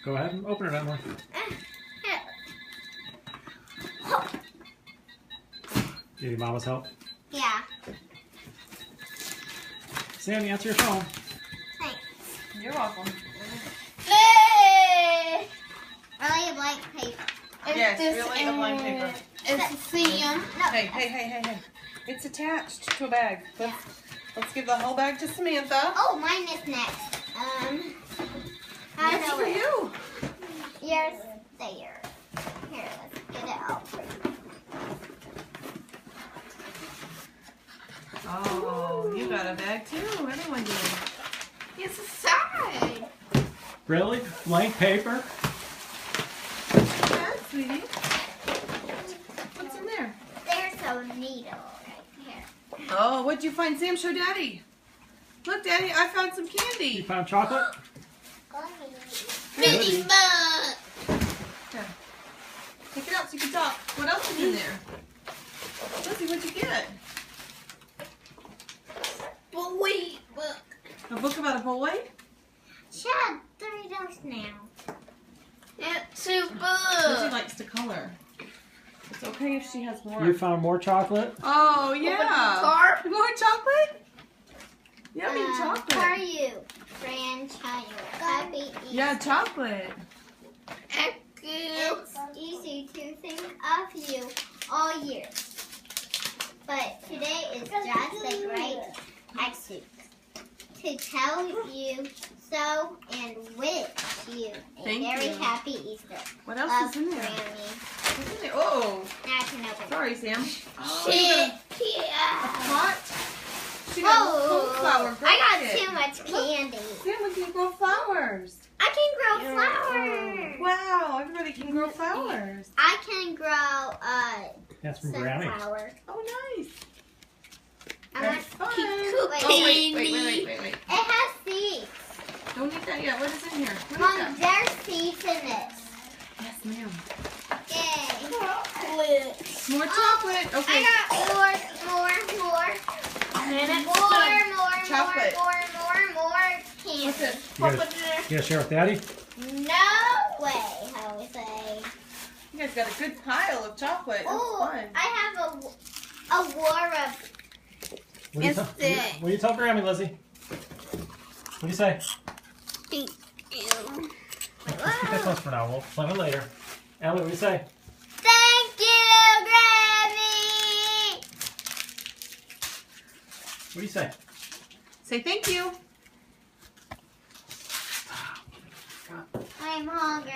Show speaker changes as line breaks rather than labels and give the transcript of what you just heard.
Go ahead and open it, Emily. Do you need Mama's help?
Yeah.
Sammy, answer your phone.
Thanks.
You're welcome.
Really blank paper.
Yes, really a blank paper.
It's a Sam. No.
Hey. It's attached to a bag. Let's give the whole bag to Samantha.
Oh, mine is next. I
That's
know
for
it.
you.
Yours there. Here, let's get it out for you.
Oh, you got a bag too. Everyone did.
It's a side.
Really? Blank paper?
Yeah, sweetie. What's in there?
There's a needle right here.
Oh, what'd you find? Sam, show Daddy. Look, Daddy, I found some
You
candy.
found chocolate?
Mini bug.
Here. Take it out so you can talk. What else is in there? Lizzie, what'd you get?
Boy book.
A book about a boy?
She had $3 now. It's a
Lizzie
book.
likes to color. It's okay if she has more.
You found more chocolate?
Oh, yeah. More chocolate? Yummy
For
chocolate.
you, grandchild. Happy Easter.
Yeah, chocolate.
It's easy to think of you all year. But today is just a great excuse to tell you so and wish you a
Thank
very
you.
happy Easter.
What else
Love,
is in there?
Granny.
What's in there? Oh,
Now I can open it.
sorry, Sam. Oh, you got a
Yeah.
pot? She got a
Whoa!
cauliflower.
I got
basket.
too much candy.
Sam, we can grow flowers.
I can grow flowers.
Wow, everybody can grow flowers.
I can grow
That's from Granny.
sunflower.
Oh, nice.
I
That's
want
fun.
keep
Oh,
cooking.
wait.
It has seeds.
Don't eat that yet. What is in here? What is
Mom,
that?
there's seeds in this.
Yes, ma'am.
Yay.
More chocolate. Okay.
I got more
Chocolate.
candy.
What's this?
You gotta share with Daddy?
No way, Jose.
You guys got a good pile of chocolate. That's
Oh,
fun.
I have a war of
What do you, what do you tell Grammy, Lizzie? What do you say?
thank you.
Let's keep that close for now. We'll play it later. Ellie, what do you say?
Thank you, Grammy.
What do you say?
Say thank you.
I'm hungry.